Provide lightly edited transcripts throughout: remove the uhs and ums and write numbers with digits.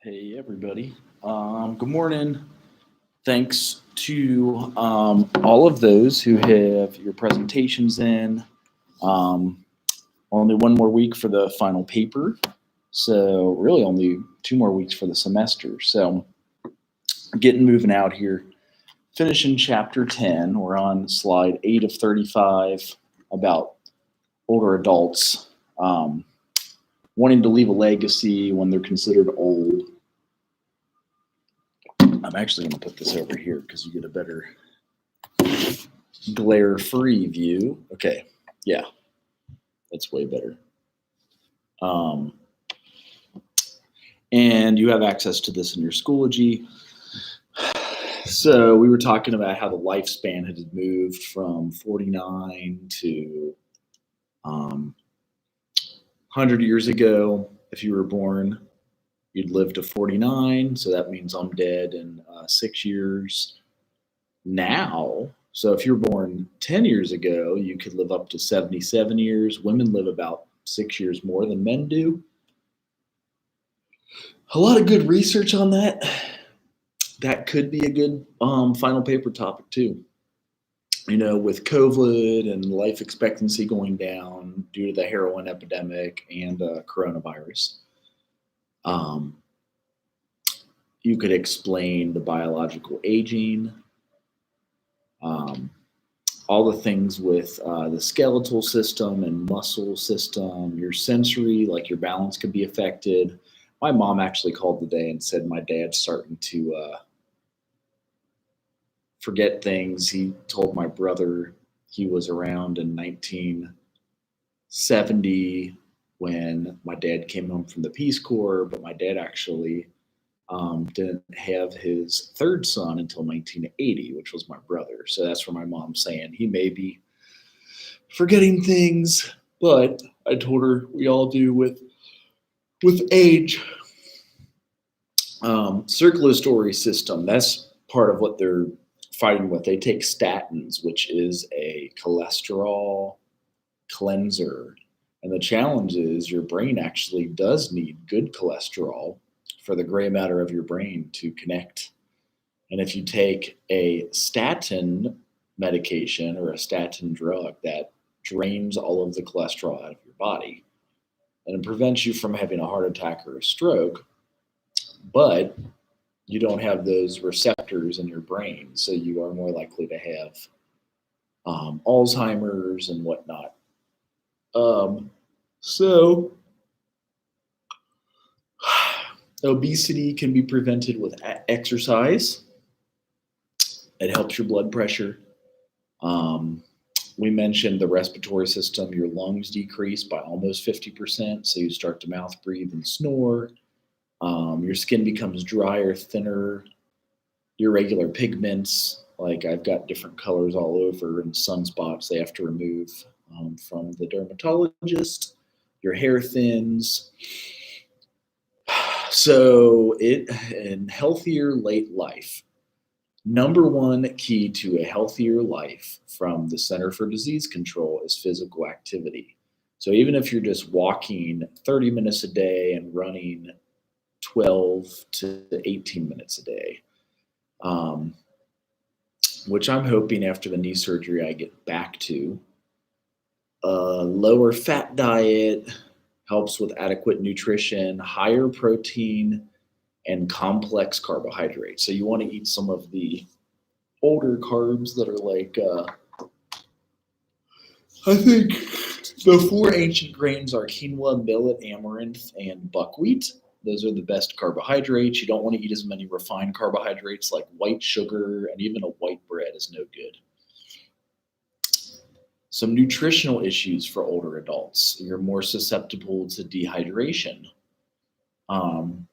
Hey, everybody. Good morning. Thanks to all of those who have your presentations in. Um, Only one more week for the final paper. So, really, only 2 more weeks for the semester. So, getting moving out here. Finishing chapter 10. We're on slide 8 of 35 about older adults wanting to leave a legacy when they're considered old. I'm actually going to put this over here because you get a better glare-free view. Okay, yeah, that's way better. Um, and you have access to this in your Schoology. So we were talking about how the lifespan had moved from 49 to 100 years ago. If you were born, you'd live to 49. So that means I'm dead in 6 years. Now, so if you're born 10 years ago, you could live up to 77 years. Women live about 6 years more than men do. A lot of good research on that. That could be a good final paper topic too. With COVID and life expectancy going down due to the heroin epidemic and coronavirus, um, you could explain the biological aging, um, all the things with the skeletal system and muscle system, your sensory, like your balance could be affected. My mom actually called today and said my dad's starting to forget things. He told my brother he was around in 1970 when my dad came home from the Peace Corps, but my dad actually didn't have his third son until 1980, which was my brother. So that's where my mom's saying he may be forgetting things, but I told her we all do with age. Circulatory system, that's part of what they're fighting with. They take statins, which is a cholesterol cleanser. And the challenge is your brain actually does need good cholesterol for the gray matter of your brain to connect. And if you take a statin medication or a statin drug, that drains all of the cholesterol out of your body and it prevents you from having a heart attack or a stroke, but you don't have those receptors in your brain, so you are more likely to have Alzheimer's and whatnot. So, obesity can be prevented with exercise. It helps your blood pressure. Um, we mentioned the respiratory system, your lungs decrease by almost 50%, so you start to mouth breathe and snore. Your skin becomes drier, thinner, irregular pigments. Like I've got different colors all over and sunspots they have to remove from the dermatologist. Your hair thins. So it and healthier late life. Number one key to a healthier life from the Center for Disease Control is physical activity. So even if you're just walking 30 minutes a day and running 12 to 18 minutes a day, um, which I'm hoping after the knee surgery I get back to. Lower fat diet helps with adequate nutrition, higher protein, and complex carbohydrates. So you want to eat some of the older carbs that are like, I think the four ancient grains are quinoa, millet, amaranth, and buckwheat. Those are the best carbohydrates. You don't want to eat as many refined carbohydrates like white sugar, and even a white bread is no good. Some nutritional issues for older adults. You're more susceptible to dehydration. Um,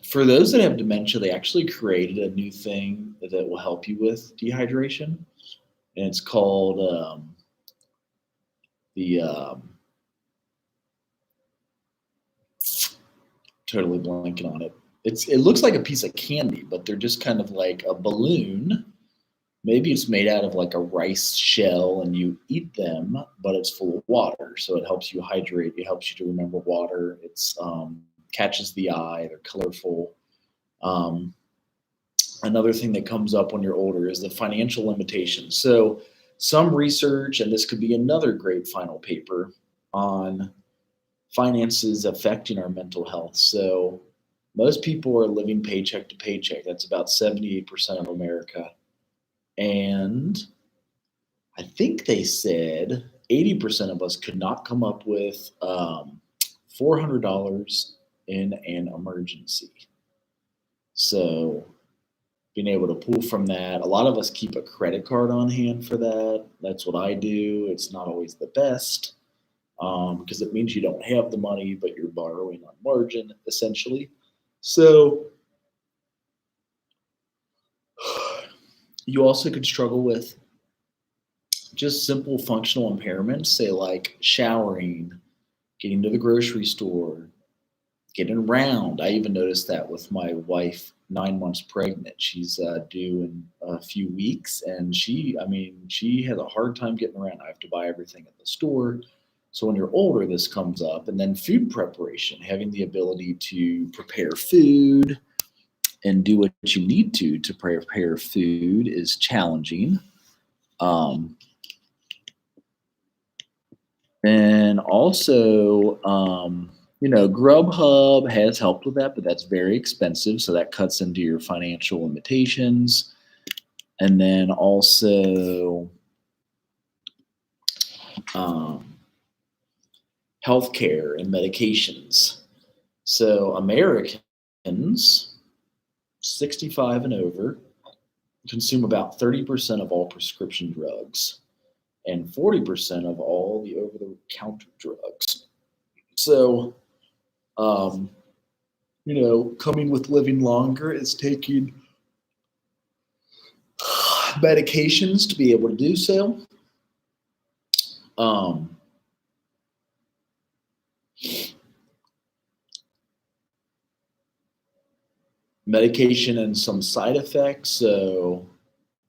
for those that have dementia, they actually created a new thing that will help you with dehydration, and it's called the totally blanking on it. It looks like a piece of candy, but they're just kind of like a balloon. Maybe it's made out of like a rice shell and you eat them, but it's full of water. So it helps you hydrate. It helps you to remember water. It's catches the eye. They're colorful. Um, Another thing that comes up when you're older is the financial limitations. So some research, and this could be another great final paper on finances affecting our mental health. So most people are living paycheck to paycheck. That's about 78% of America. And I think they said 80% of us could not come up with $400 in an emergency. So being able to pull from that, a lot of us keep a credit card on hand for that. That's what I do. It's not always the best because it means you don't have the money, but you're borrowing on margin, essentially. So you also could struggle with just simple functional impairments, say like showering, getting to the grocery store, getting around. I even noticed that with my wife, 9 months pregnant. She's due in a few weeks, and she has a hard time getting around. I have to buy everything at the store. So when you're older, this comes up. And then food preparation, having the ability to prepare food and do what you need to prepare food is challenging. Um, And also, Grubhub has helped with that, but that's very expensive. So that cuts into your financial limitations. And then also, um, healthcare and medications. So Americans 65 and over consume about 30% of all prescription drugs and 40% of all the over the counter drugs. So, um, coming with living longer is taking medications to be able to do so. Um, Medication and some side effects. So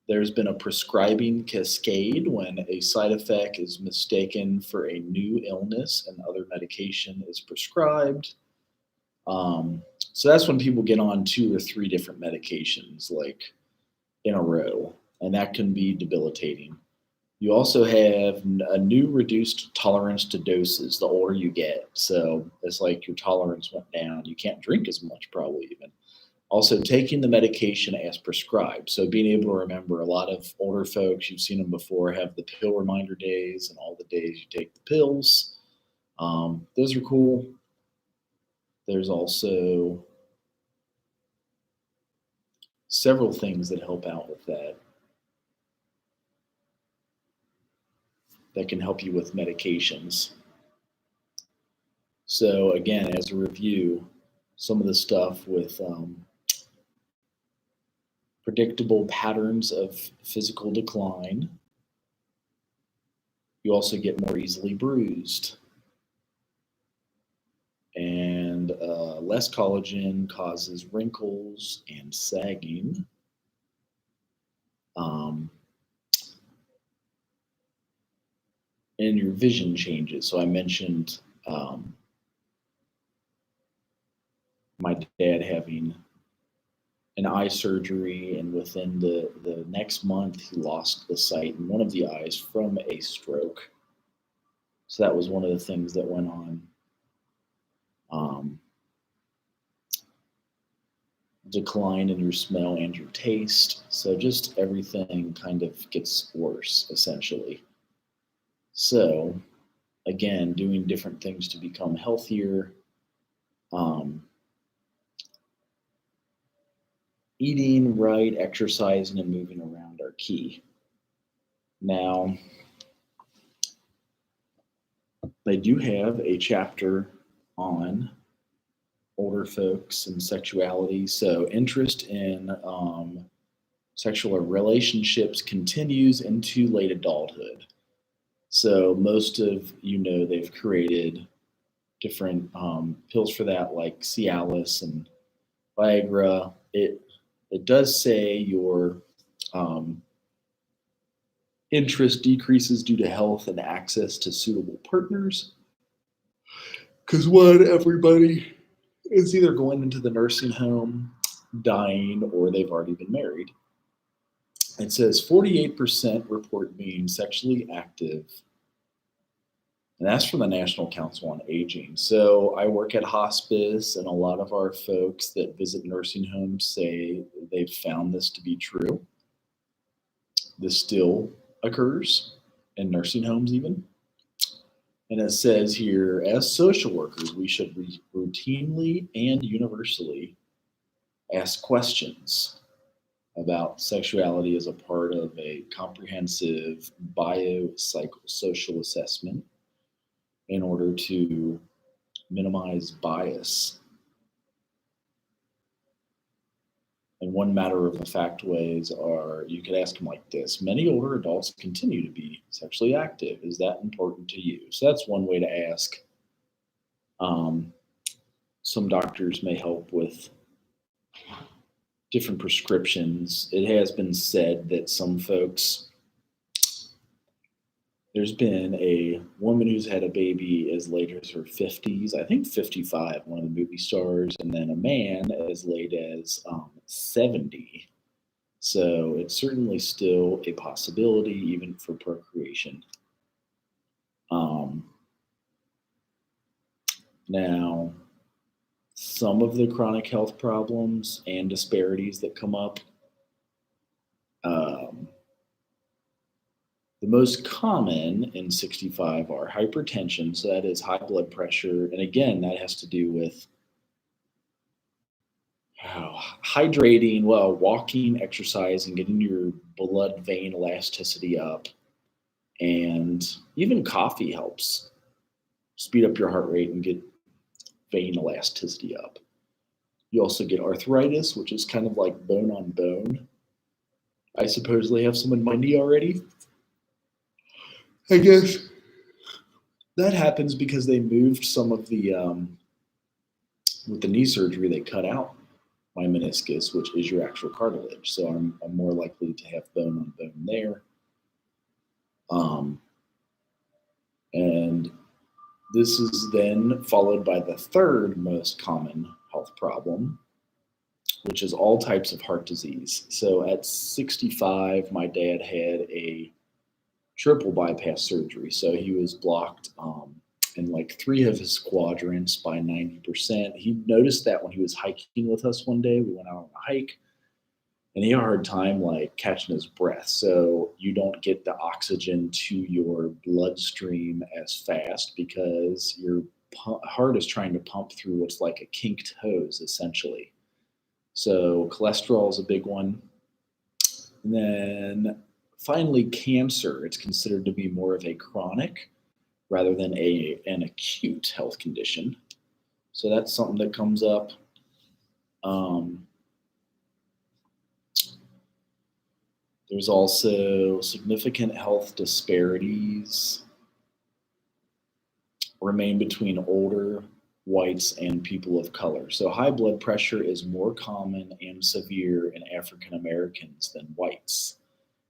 there's been a prescribing cascade when a side effect is mistaken for a new illness and other medication is prescribed. So that's when people get on 2 or 3 different medications, like in a row, and that can be debilitating. You also have a new reduced tolerance to doses the older you get. So it's like your tolerance went down. You can't drink as much, probably even. Also, taking the medication as prescribed. So being able to remember, a lot of older folks, you've seen them before, have the pill reminder days and all the days you take the pills. Those are cool. There's also several things that help out with that can help you with medications. So again, as a review, some of the stuff with predictable patterns of physical decline. You also get more easily bruised. And less collagen causes wrinkles and sagging. Um, and your vision changes. So I mentioned my dad having an eye surgery, and within the next month, he lost the sight in one of the eyes from a stroke. So that was one of the things that went on. Um, Decline in your smell and your taste. So just everything kind of gets worse, essentially. So, again, doing different things to become healthier. Um, Eating right, exercising, and moving around are key. Now, they do have a chapter on older folks and sexuality. So, interest in sexual relationships continues into late adulthood. So, most of they've created different pills for that, like Cialis and Viagra. It does say your um, interest decreases due to health and access to suitable partners. Because one, everybody is either going into the nursing home, dying, or they've already been married. It says 48% report being sexually active, and that's from the National Council on Aging. So I work at hospice, and a lot of our folks that visit nursing homes say they've found this to be true. This still occurs in nursing homes, even. And it says here, as social workers, we should routinely and universally ask questions about sexuality as a part of a comprehensive biopsychosocial assessment in order to minimize bias. And one matter of fact ways are, you could ask them like this: many older adults continue to be sexually active. Is that important to you? So that's one way to ask. Some doctors may help with different prescriptions. It has been said that some folks, there's been a woman who's had a baby as late as her 50s, I think 55, one of the movie stars, and then a man as late as 70. So it's certainly still a possibility, even for procreation. Now, some of the chronic health problems and disparities that come up, the most common in 65 are hypertension, so that is high blood pressure. And again, that has to do with hydrating, well, walking, exercising, getting your blood vein elasticity up. And even coffee helps speed up your heart rate and get vein elasticity up. You also get arthritis, which is kind of like bone on bone. I supposedly have some in my knee already. I guess that happens because they moved some of the, with the knee surgery, they cut out my meniscus, which is your actual cartilage. So I'm more likely to have bone on bone there. And this is then followed by the third most common health problem, which is all types of heart disease. So at 65, my dad had a triple bypass surgery. So he was blocked in like 3 of his quadrants by 90%. He noticed that when he was hiking with us one day. We went out on a hike, and he had a hard time like catching his breath. So you don't get the oxygen to your bloodstream as fast because your heart is trying to pump through what's like a kinked hose, essentially. So cholesterol is a big one. And then finally, cancer. It's considered to be more of a chronic rather than an acute health condition. So that's something that comes up. There's also significant health disparities remain between older whites and people of color. So high blood pressure is more common and severe in African Americans than whites.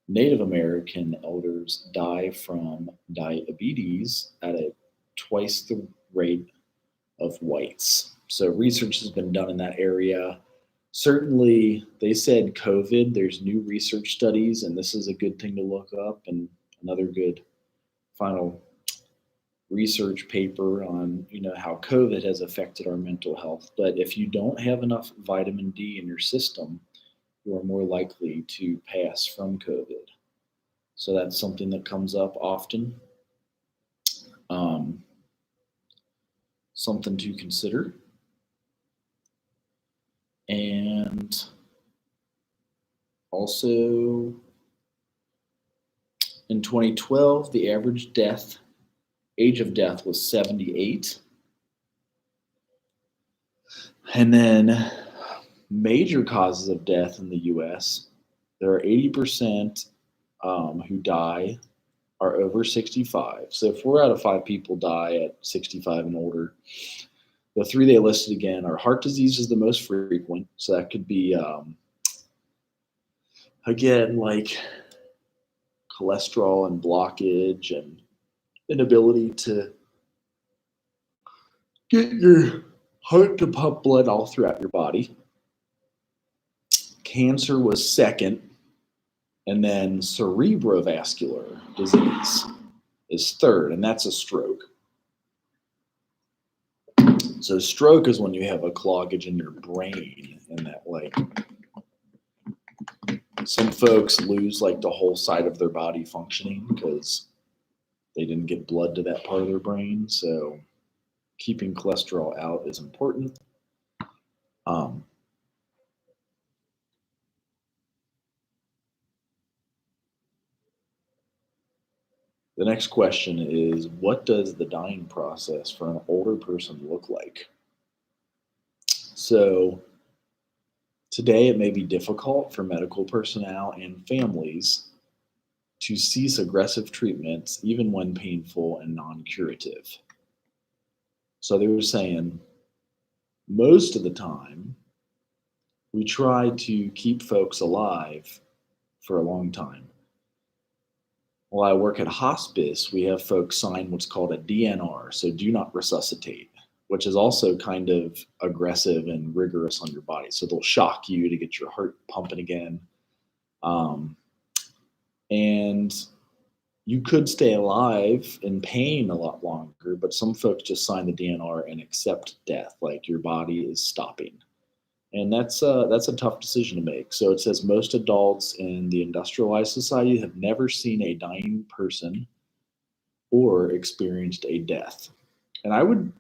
Native American elders die from diabetes at a twice the rate of whites. So research has been done in that area. Certainly, they said COVID, there's new research studies, and this is a good thing to look up, and another good final research paper on how COVID has affected our mental health. But if you don't have enough vitamin D in your system, you are more likely to pass from COVID. So that's something that comes up often. Something to consider. And also, in 2012, the average age of death was 78. And then major causes of death in the US, there are 80% who die are over 65. So 4 out of 5 people die at 65 and older. The 3 they listed again are heart disease is the most frequent. So that could be, again, like cholesterol and blockage and inability to get your Heart to pump blood all throughout your body. Cancer was second, and then cerebrovascular disease is third, and that's a stroke. So stroke is when you have a cloggage in your brain, and that like some folks lose like the whole side of their body functioning because they didn't get blood to that part of their brain. So keeping cholesterol out is important. Um, the next question is, what does the dying process for an older person look like? So today it may be difficult for medical personnel and families to cease aggressive treatments even when painful and non-curative. So they were saying most of the time we try to keep folks alive for a long time. While I work at hospice, we have folks sign what's called a DNR, so do not resuscitate, which is also kind of aggressive and rigorous on your body. So they'll shock you to get your heart pumping again. Um, and you could stay alive in pain a lot longer, but some folks just sign the DNR and accept death, like your body is stopping. And that's a tough decision to make. So it says most adults in the industrialized society have never seen a dying person or experienced a death. And I would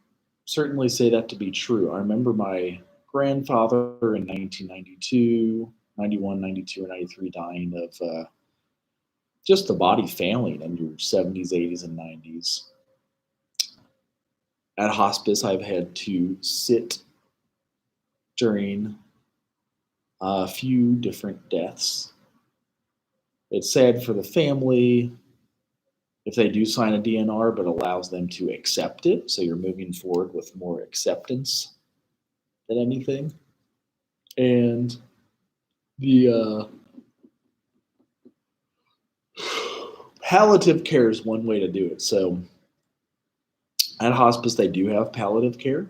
certainly say that to be true. I remember my grandfather in 1992, 91, 92, or 93 dying of just the body failing in your 70s, 80s, and 90s. At hospice, I've had to sit during a few different deaths. It's sad for the family if they do sign a DNR, but allows them to accept it. So you're moving forward with more acceptance than anything. And the palliative care is one way to do it. So at hospice, they do have palliative care.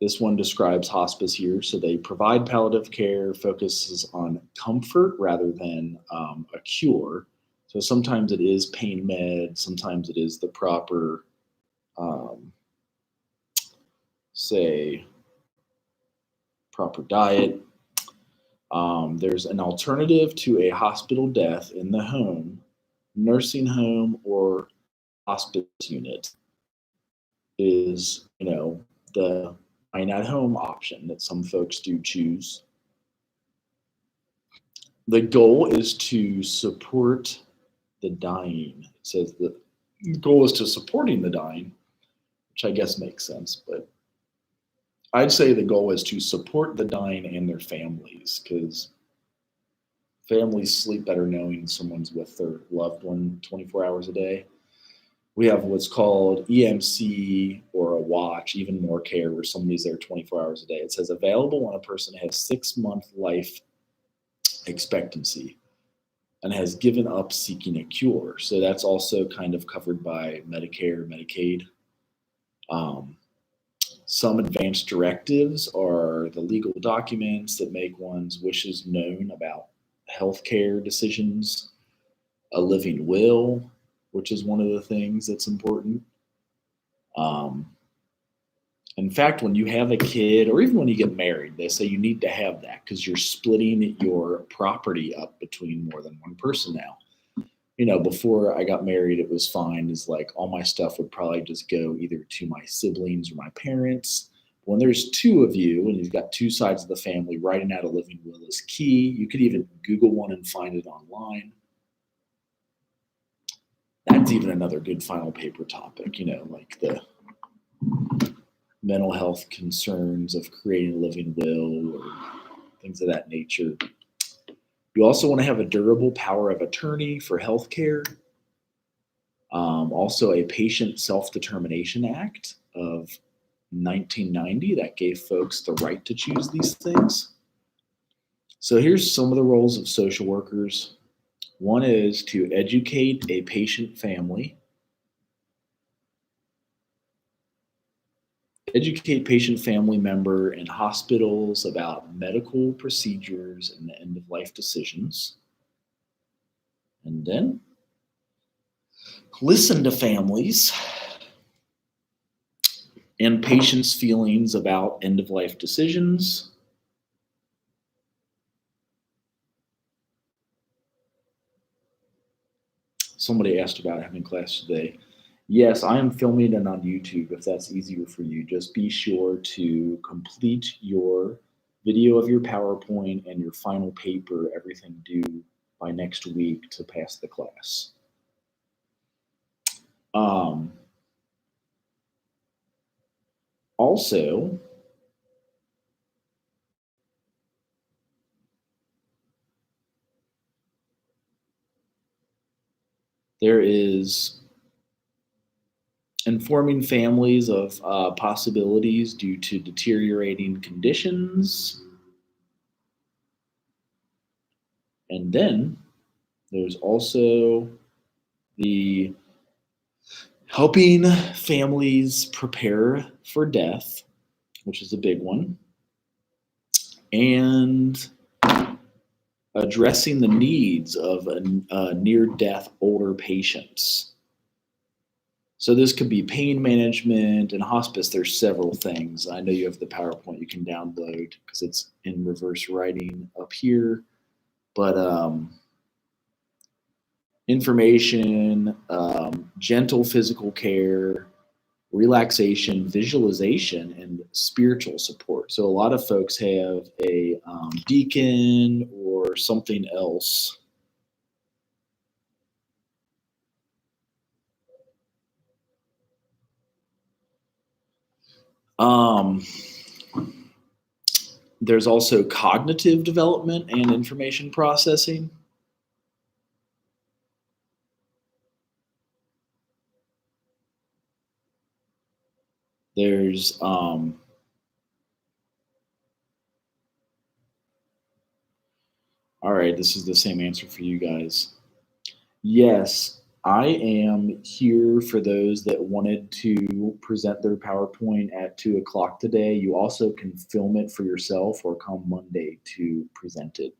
This one describes hospice here. So they provide palliative care, focuses on comfort rather than a cure. So sometimes it is pain med, sometimes it is the proper, um, say, proper diet. There's an alternative to a hospital death in the home, nursing home, or hospice unit is, the dying at home option that some folks do choose. The goal is to support the dying. It says the goal is to supporting the dying, which I guess makes sense, but I'd say the goal is to support the dying and their families because families sleep better knowing someone's with their loved one 24 hours a day. We have what's called EMC or a watch, even more care, where somebody's there 24 hours a day. It says available when a person has 6-month life expectancy and has given up seeking a cure. So that's also kind of covered by Medicare, Medicaid. Um, some advanced directives are the legal documents that make one's wishes known about healthcare decisions, a living will, which is one of the things that's important. Um, in fact, when you have a kid, or even when you get married, they say you need to have that because you're splitting your property up between more than one person now. Before I got married, it was fine. It's like all my stuff would probably just go either to my siblings or my parents. When there's two of you and you've got two sides of the family, writing out a living will is key. You could even Google one and find it online. That's even another good final paper topic, like the mental health concerns of creating a living will or things of that nature. You also want to have a durable power of attorney for healthcare. Also, a Patient Self-Determination Act of 1990 that gave folks the right to choose these things. So here's some of the roles of social workers. One is to educate a patient family Educate patient, family member, and hospitals about medical procedures and the end of life decisions. And then listen to families and patients' feelings about end of life decisions. Somebody asked about having class today. Yes, I am filming it on YouTube if that's easier for you. Just be sure to complete your video of your PowerPoint and your final paper, everything due by next week to pass the class. Also, there is informing families of possibilities due to deteriorating conditions. And then there's also the helping families prepare for death, which is a big one, and addressing the needs of near-death older patients. So this could be pain management and hospice. There's several things. I know you have the PowerPoint you can download because it's in reverse writing up here. But information, gentle physical care, relaxation, visualization, and spiritual support. So a lot of folks have a deacon or something else. There's also cognitive development and information processing. There's all right, this is the same answer for you guys. Yes, I am here for those that wanted to present their PowerPoint at 2 o'clock today. You also can film it for yourself or come Monday to present it.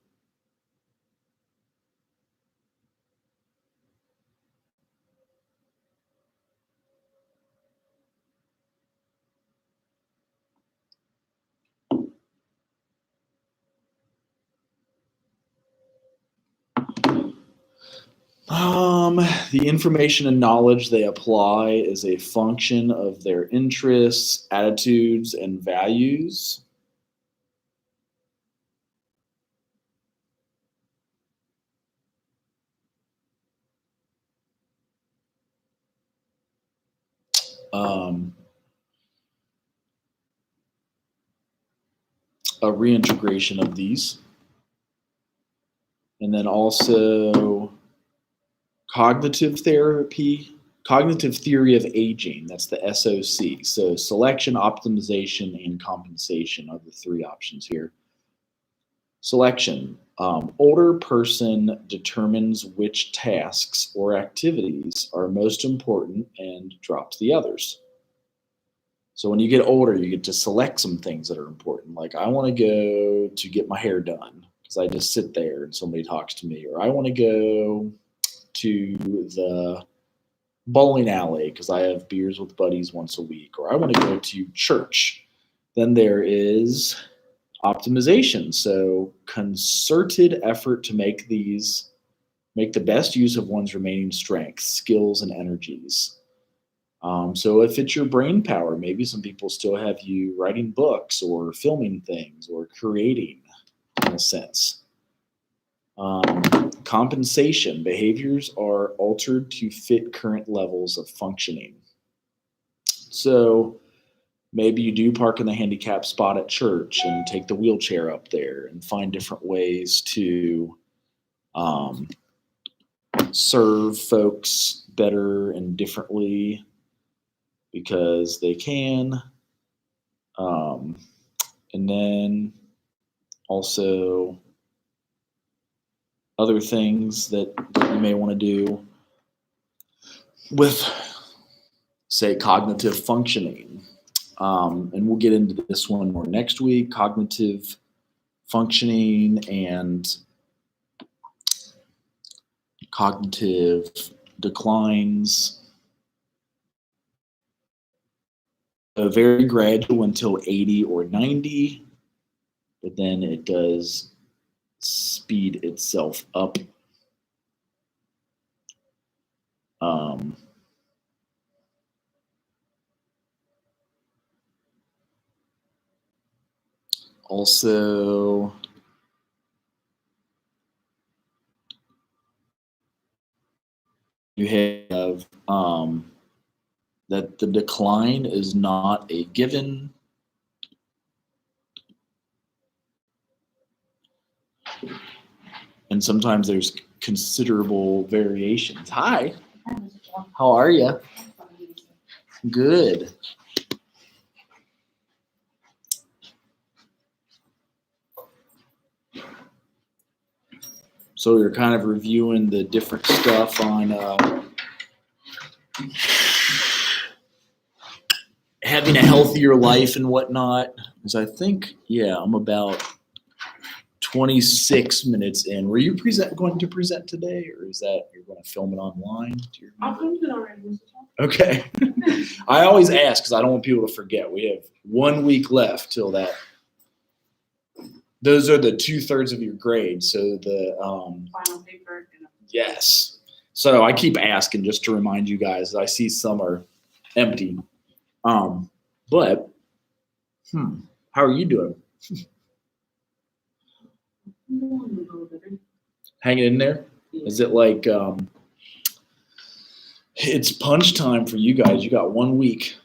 The information and knowledge they apply is a function of their interests, attitudes, and values. Um, a reintegration of these. And then also cognitive therapy, cognitive theory of aging. That's the SOC. So selection, optimization, and compensation are the three options here. Selection. Older person determines which tasks or activities are most important and drops the others. So when you get older, you get to select some things that are important. Like I want to go to get my hair done because I just sit there and somebody talks to me. Or I want to go to the bowling alley because I have beers with buddies once a week. Or I want to go to church. Then there is optimization. So concerted effort to make the best use of one's remaining strengths, skills, and energies. So if it's your brain power, maybe some people still have you writing books or filming things or creating in a sense. Compensation. Behaviors are altered to fit current levels of functioning. So maybe you do park in the handicap spot at church and take the wheelchair up there and find different ways to serve folks better and differently because they can. And then also other things that you may want to do with, say, cognitive functioning. And we'll get into this one more next week, cognitive functioning and cognitive declines. Very gradual until 80 or 90, but then it does speed itself up. Also, you have that the decline is not a given. And sometimes there's considerable variations. Hi, how are you? Good. So we're kind of reviewing the different stuff on having a healthier life and whatnot. Because I think, I'm about 26 minutes in. Were you going to present today, or is that you're going to film it online? I filmed it already. Okay. I always ask because I don't want people to forget. We have 1 week left till that. Those are the 2/3 of your grade. So the Final paper. yes. So I keep asking just to remind you guys. I see some are empty. But how are you doing? Hanging in there? Is it like it's punch time for you guys? You got 1 week.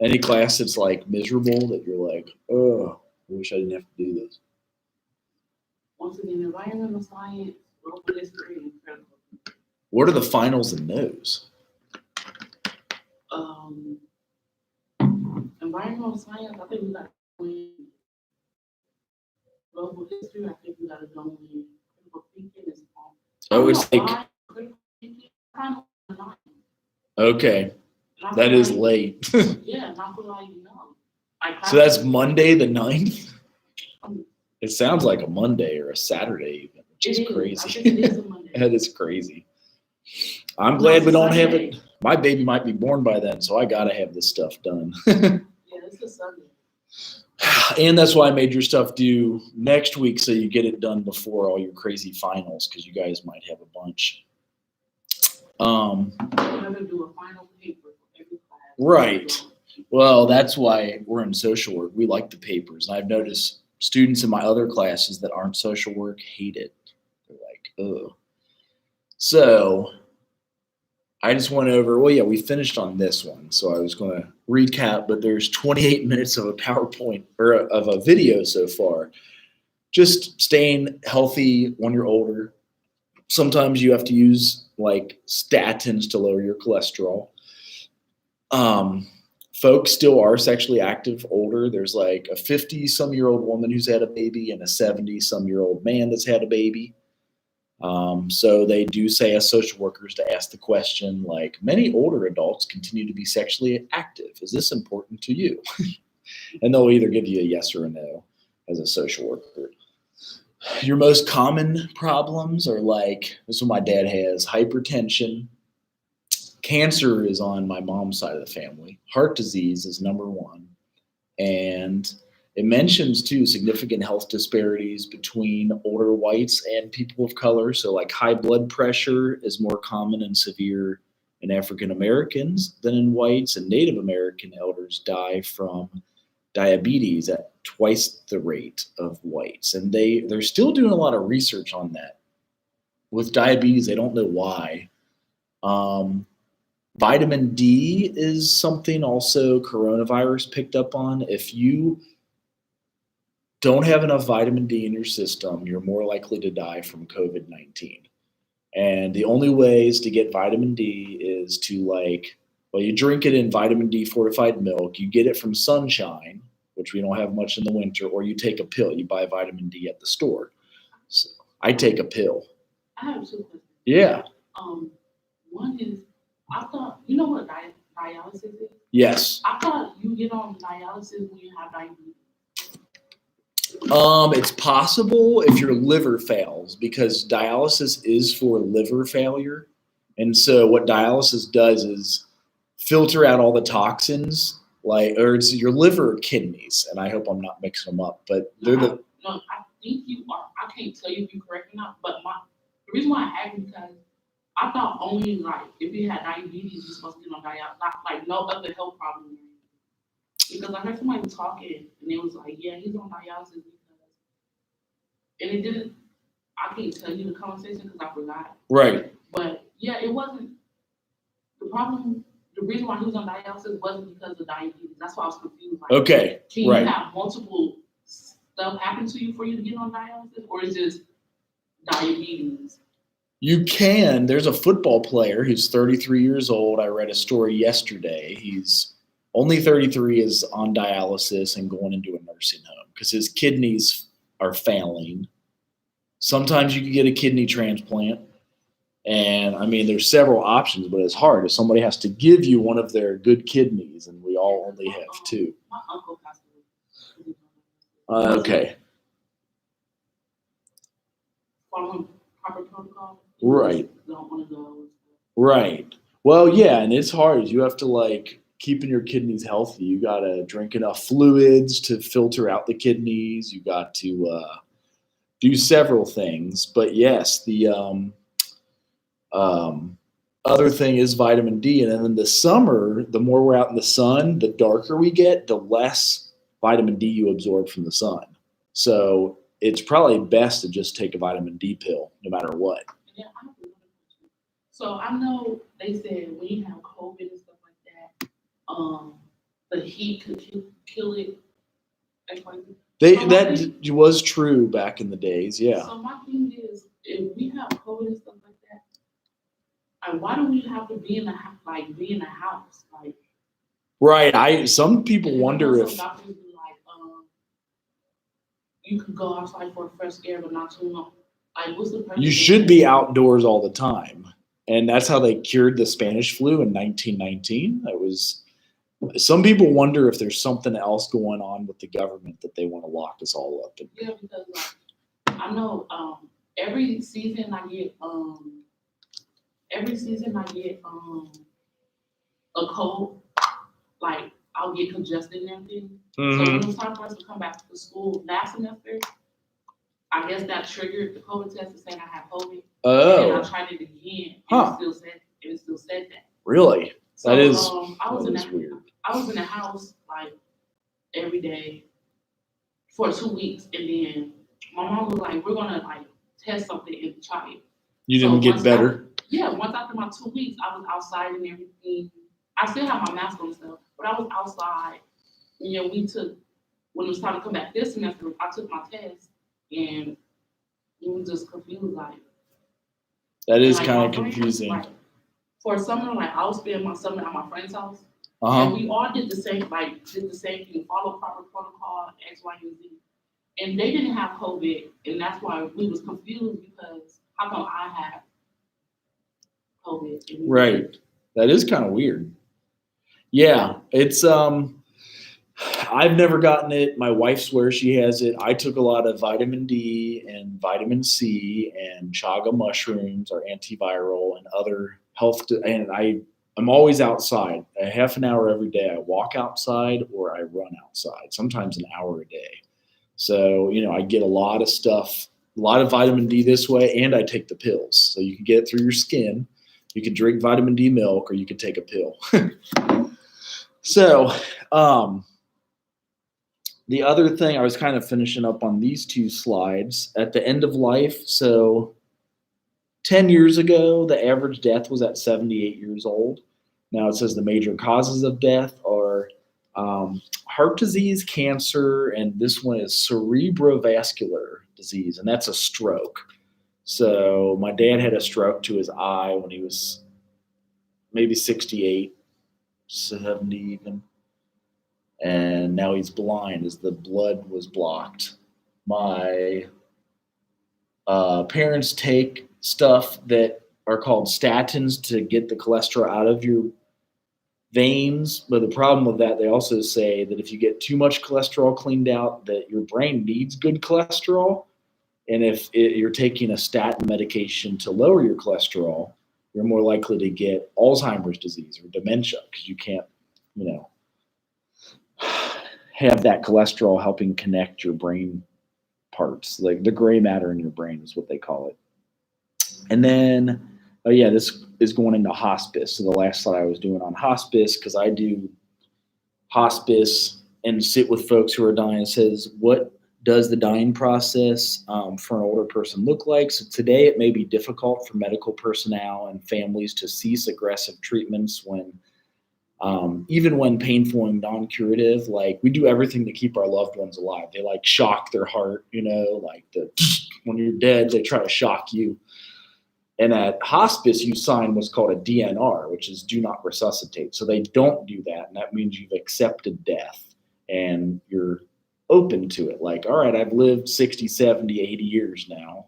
Any class that's like miserable that you're like, oh, I wish I didn't have to do this. Once again, environmental science, global history, and critical. What are the finals in those? Environmental science, I think we got to go in. Global history, I think we got to go in. Critical thinking is fun. Oh, it's like critical thinking, kind of nine. Okay, that is late. Yeah, not for like So that's Monday the 9th? It sounds like a Monday or a Saturday even, which is crazy. I think it is a Monday. That is crazy. I'm glad we don't have it. My baby might be born by then, so I gotta have this stuff done. Yeah, it's a Sunday. And that's why I made your stuff due next week, so you get it done before all your crazy finals, because you guys might have a bunch. We're gonna do a final paper for every class. Right. Well, that's why we're in social work. We like the papers. And I've noticed students in my other classes that aren't social work hate it. They're like, oh. So I just went over, we finished on this one. So I was going to recap, but there's 28 minutes of a PowerPoint or of a video so far. Just staying healthy when you're older. Sometimes you have to use like statins to lower your cholesterol. Folks still are sexually active older. There's like a 50-some-year-old woman who's had a baby and a 70-some-year-old man that's had a baby. So they do say as social workers to ask the question, like, many older adults continue to be sexually active. Is this important to you? And they'll either give you a yes or a no as a social worker. Your most common problems are like, this is what my dad has, hypertension. Cancer is on my mom's side of the family. Heart disease is number one. And it mentions, too, significant health disparities between older whites and people of color. So, like, high blood pressure is more common and severe in African Americans than in whites, and Native American elders die from diabetes at twice the rate of whites. And they're still doing a lot of research on that. With diabetes, they don't know why. Vitamin D is something also coronavirus picked up on. If you don't have enough vitamin D in your system, you're more likely to die from COVID-19. And the only ways to get vitamin D is to you drink it in vitamin D fortified milk, you get it from sunshine, which we don't have much in the winter, or you take a pill. You buy vitamin D at the store. So I take a pill. I have two questions. Yeah. One is, I thought, you know what dialysis is? Yes. I thought you get on dialysis when you have diabetes. It's possible if your liver fails because dialysis is for liver failure. And so what dialysis does is filter out all the toxins, or it's your liver or kidneys. And I hope I'm not mixing them up, but they're No, I think you are. I can't tell you if you're correct or not, but the reason why I asked is because I thought only like if you had diabetes, you're supposed to get on dialysis, not like no other health problem. Because I heard somebody talking and it was like, yeah, he's on dialysis because, and it didn't. I can't tell you the conversation because I forgot. right. But yeah, it wasn't the problem. The reason why he was on dialysis wasn't because of diabetes. That's why I was confused. Like, Okay. can Right. you have multiple stuff happen to you for you to get on dialysis, or is it diabetes? You can. There's a football player who's 33 years old. I read a story yesterday. He's only 33, is on dialysis and going into a nursing home because his kidneys are failing. Sometimes you can get a kidney transplant. And I mean, there's several options, but it's hard. If somebody has to give you one of their good kidneys, and we all only have two. My uncle passed away. Okay. Following proper protocol. Right. Don't want to go. Right. Well, yeah, and it's hard. You have to keeping your kidneys healthy. You got to drink enough fluids to filter out the kidneys. You got to do several things. But yes, the other thing is vitamin D. And then in the summer, the more we're out in the sun, the darker we get, the less vitamin D you absorb from the sun. So it's probably best to just take a vitamin D pill no matter what. Yeah, I have another question. So I know they said when you have COVID and stuff like that, the heat could kill it. That was true back in the days, yeah. So my thing is, if we have COVID and stuff like that, why do we have to be in the house? Like, right. Some people wonder if doctors be like, you could go outside for fresh air, but not too long. Like, what's the purpose? You should be outdoors all the time, and that's how they cured the Spanish flu in 1919. That was. Some people wonder if there's something else going on with the government that they want to lock us all up in. Yeah, because I know every season I get a cold, like I'll get congested and everything. Mm-hmm. So when it's time for us to come back to school last semester, I guess that triggered the COVID test to say I have COVID. Oh. And I tried it again, and it still said that. Really? So, that is weird. I was in the house like every day for 2 weeks, and then my mom was like, "We're gonna test something and try it." You didn't get better? Once after my 2 weeks, I was outside and everything. I still have my mask on and stuff, but I was outside. And when it was time to come back this semester, I took my test, and it was just confused. That is kind of confusing. For summer, I would spend my summer at my friend's house. Uh-huh. And we all did the same thing, follow proper protocol, X, Y, and Z. And they didn't have COVID, and that's why we was confused because how come I have COVID? Right. That is kind of weird. Yeah, it's I've never gotten it. My wife swears she has it. I took a lot of vitamin D and vitamin C and chaga mushrooms are antiviral and other health. And I'm always outside a half an hour every day. I walk outside or I run outside, sometimes an hour a day. So, I get a lot of stuff, a lot of vitamin D this way, and I take the pills. So you can get it through your skin. You can drink vitamin D milk or you can take a pill. So, the other thing, I was kind of finishing up on these two slides at the end of life. So 10 years ago, the average death was at 78 years old. Now it says the major causes of death are heart disease, cancer, and this one is cerebrovascular disease, and that's a stroke. So my dad had a stroke to his eye when he was maybe 68, 70 even. And now he's blind as the blood was blocked. My parents take stuff that are called statins to get the cholesterol out of your veins. But the problem with that, they also say that if you get too much cholesterol cleaned out, that your brain needs good cholesterol. And if you're taking a statin medication to lower your cholesterol, you're more likely to get Alzheimer's disease or dementia because you can't, you know, have that cholesterol helping connect your brain parts. Like the gray matter in your brain is what they call it. And then, oh yeah, this is going into hospice. So the last slide I was doing on hospice, because I do hospice and sit with folks who are dying, says, what does the dying process for an older person look like? So today it may be difficult for medical personnel and families to cease aggressive treatments when even when painful and non-curative. Like we do everything to keep our loved ones alive. They like shock their heart, you know, like when you're dead, they try to shock you. And at hospice, you sign what's called a DNR, which is do not resuscitate. So they don't do that. And that means you've accepted death and you're open to it. Like, all right, I've lived 60, 70, 80 years now.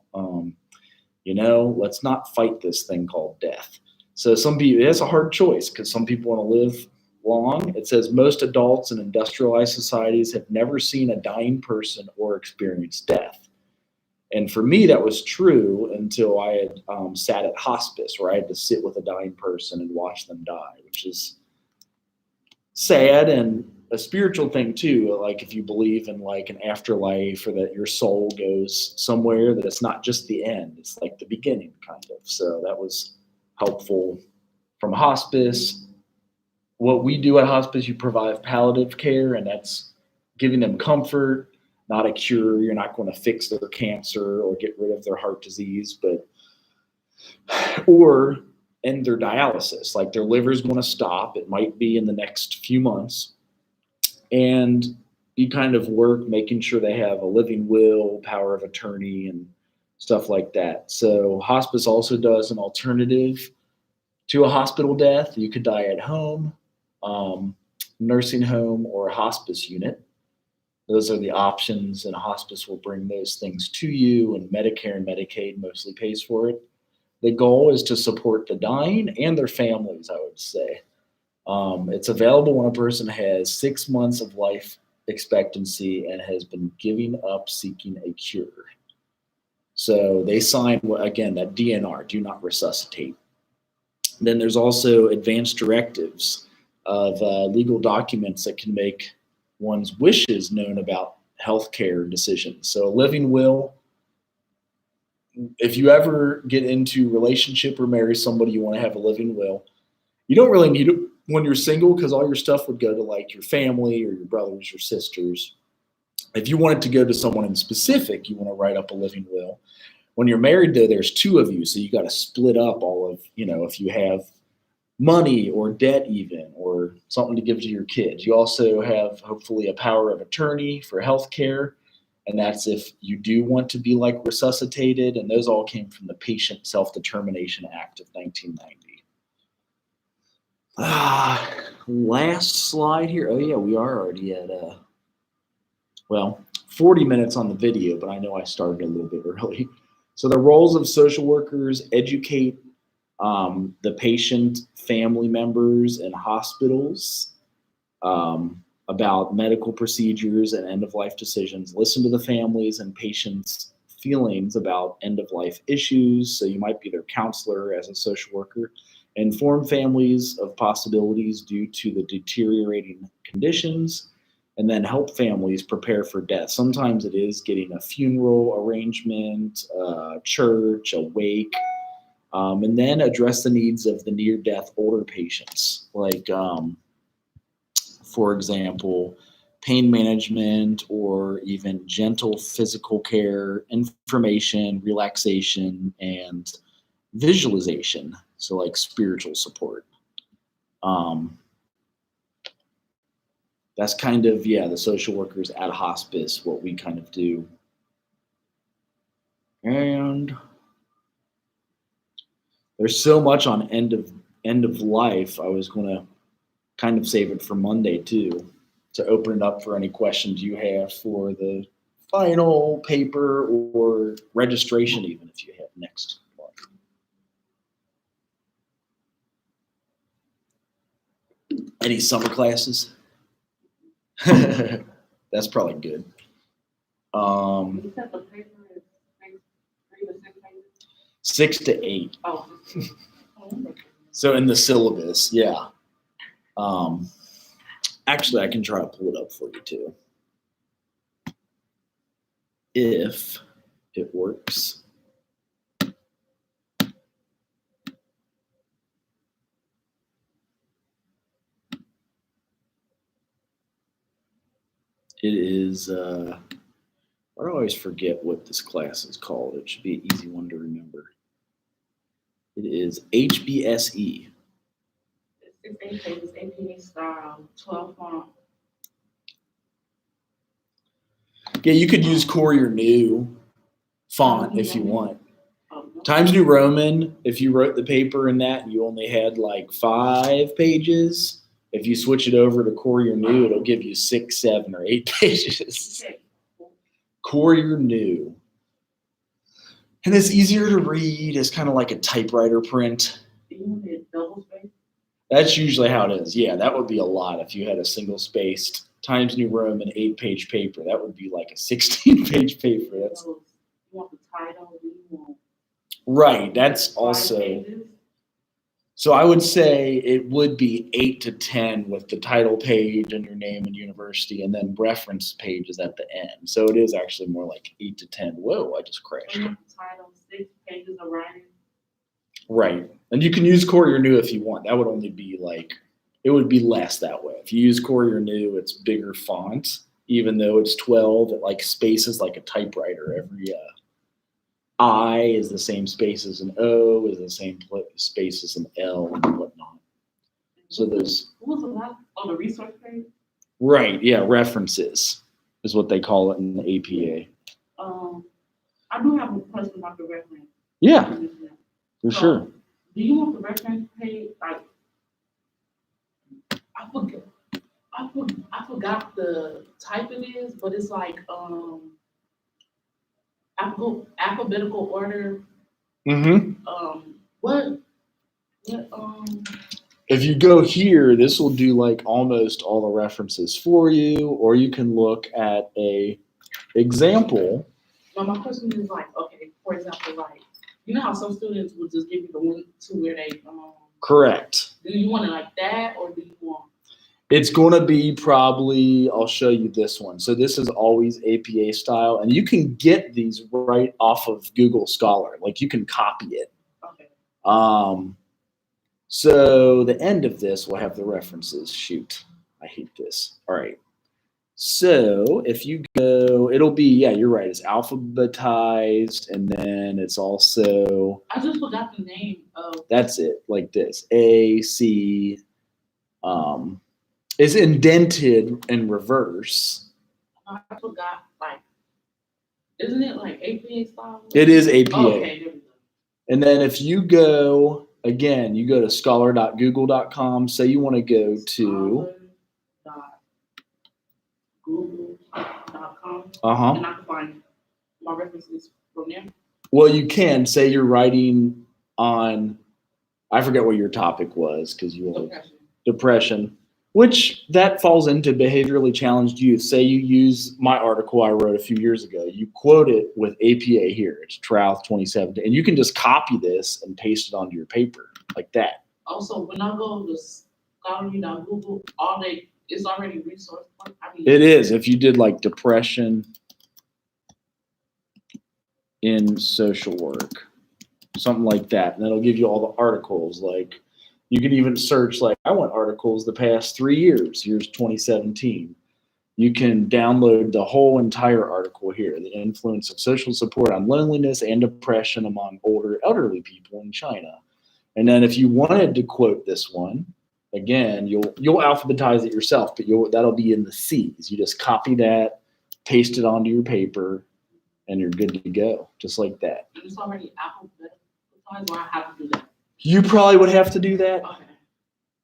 Let's not fight this thing called death. So some people, it's a hard choice because some people want to live long. It says most adults in industrialized societies have never seen a dying person or experienced death. And for me, that was true until I had sat at hospice, where I had to sit with a dying person and watch them die, which is sad and a spiritual thing too. Like if you believe in like an afterlife or that your soul goes somewhere, that it's not just the end, it's like the beginning kind of. So that was helpful from hospice. What we do at hospice, you provide palliative care, and that's giving them comfort, not a cure. You're not going to fix their cancer or get rid of their heart disease, or end their dialysis. Like their liver's going to stop. It might be in the next few months. And you kind of work making sure they have a living will, power of attorney, and stuff like that. So hospice also does an alternative to a hospital death. You could die at home, nursing home, or a hospice unit. Those are the options, and hospice will bring those things to you, and Medicare and Medicaid mostly pays for it. The goal is to support the dying and their families, I would say. It's available when a person has 6 months of life expectancy and has been giving up seeking a cure. So they sign, again, that DNR, do not resuscitate. Then there's also advanced directives of legal documents that can make one's wishes known about healthcare decisions. So a living will, if you ever get into relationship or marry somebody, you want to have a living will. You don't really need it when you're single because all your stuff would go to like your family or your brothers or sisters. If you wanted to go to someone in specific, you want to write up a living will. When you're married, though, there's two of you, so you got to split up all of, if you have money or debt even, or something to give to your kids. You also have hopefully a power of attorney for healthcare, and that's if you do want to be like resuscitated, and those all came from the Patient Self-Determination Act of 1990. Last slide here. Oh yeah, we are already at 40 minutes on the video, but I know I started a little bit early. So the roles of social workers: educate the patient, family members, and hospitals about medical procedures and end-of-life decisions. Listen to the families and patients' feelings about end-of-life issues. So you might be their counselor as a social worker. Inform families of possibilities due to the deteriorating conditions, and then help families prepare for death. Sometimes it is getting a funeral arrangement, a church, a wake, and then address the needs of the near-death older patients, like, for example, pain management or even gentle physical care, information, relaxation, and visualization, so like spiritual support. That's kind of, the social workers at hospice, what we kind of do. And there's so much on end of life. I was going to kind of save it for Monday too, to open it up for any questions you have for the final paper or registration, even if you have next month. Any summer classes? That's probably good. You said the paper is 3 to 6 pages? 6 to 8. Oh. So in the syllabus, yeah. Actually, I can try to pull it up for you too, if it works. It is, I always forget what this class is called. It should be an easy one to remember. It is hbse. It's 8 pages, APA style, 12 font. Yeah, you could use Courier New font if you want. Times New Roman, if you wrote the paper in that and you only had like 5 pages, if you switch it over to Courier New, it'll give you 6, 7, or 8 pages. Courier New. And it's easier to read. It's kind of like a typewriter print. That's usually how it is. Yeah, that would be a lot if you had a single-spaced Times New Roman 8-page paper. That would be like a 16-page paper. That's You want the title, you want right. That's 5 also. pages? So I would say it would be 8 to 10 with the title page and your name and university, and then reference pages at the end. So it is actually more like 8 to 10. Whoa, I just crashed. You want the title, 6 pages of writing. Right. And you can use Courier New if you want. That would only be like, it would be less that way. If you use Courier New, it's bigger font, even though it's 12, it like spaces like a typewriter. Every I is the same space as an O, is the same space as an L, and whatnot. So those. What was the last? Oh, the resource page? Right, yeah, references is what they call it in the APA. I do have a question about the reference. Yeah, for sure. Do you want the reference page, like, I forgot the type it is, but it's like, alphabetical order. What, If you go here, this will do like almost all the references for you, or you can look at a example. Now my question is like, okay, for example, like, you know how some students would just give you the link to where they, Correct. do you want it like that, or do you want? It's going to be probably, I'll show you this one. So this is always APA style, and you can get these right off of Google Scholar. Like you can copy it. Okay. So the end of this will have the references. Shoot, I hate this. All right. So if you go, it'll be, yeah, you're right. It's alphabetized, and then it's also. I just forgot the name of. That's it, like this. A, C, is indented in reverse. I forgot, like, isn't it like APA style? It is APA. Oh, okay, there we go. And then if you go, again, you go to scholar.google.com. Say you want to go to. Google.com. And I can find my references from there. Well, you can say you're writing on, I forget what your topic was because you have depression, which that falls into behaviorally challenged youth. Say you use my article I wrote a few years ago. You quote it with APA here. It's Trouth 2017. And you can just copy this and paste it onto your paper like that. Also, when I go to scholarly.google, it's already resource. It is. If you did like depression in social work, something like that, and that'll give you all the articles. Like you can even search like, I want articles the past 3 years. Here's 2017. You can download the whole entire article here, the influence of social support on loneliness and depression among older elderly people in China. And then if you wanted to quote this one, again, you'll alphabetize it yourself, but that'll be in the C's. You just copy that, paste it onto your paper, and you're good to go, just like that. It's already alphabetized, or I have to do that? You probably would have to do that. Okay.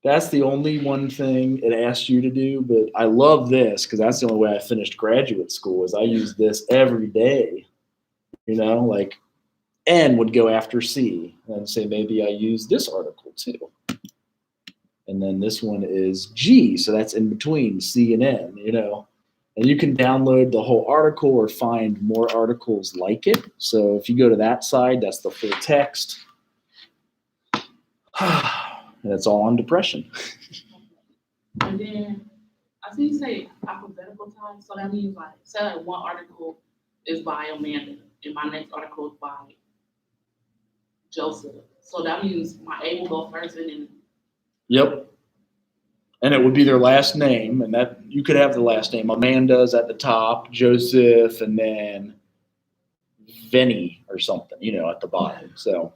That's the only one thing it asks you to do, but I love this because that's the only way I finished graduate school is I use this every day. You know, like N would go after C and say maybe I use this article too. And then this one is G, so that's in between C and N, you know. And you can download the whole article or find more articles like it. So if you go to that side, that's the full text. And that's all on depression. And then I see you say alphabetical time, so that means like say like one article is by Amanda and my next article is by Joseph. So that means my A will go first and then Yep. And it would be their last name, and that you could have the last name. Amanda's at the top, Joseph, and then Vinny or something, you know, at the bottom. So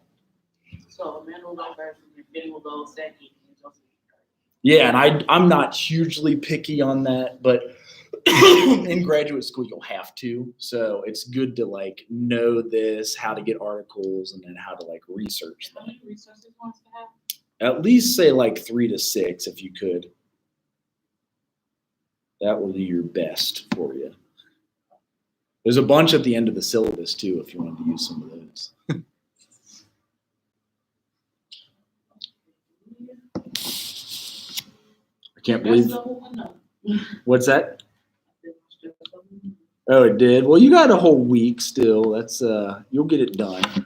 Amanda will go first and then Vinny will go second and Joseph third. yeah, and I'm not hugely picky on that, but in graduate school you'll have to. So it's good to like know this, how to get articles, and then how to like research How them. many resources wants to have? At least say like 3 to 6 if you could. That will be your best for you. There's a bunch at the end of the syllabus too if you wanted to use some of those. I can't believe. What's that? Oh, it did. Well, you got a whole week still. That's you'll get it done.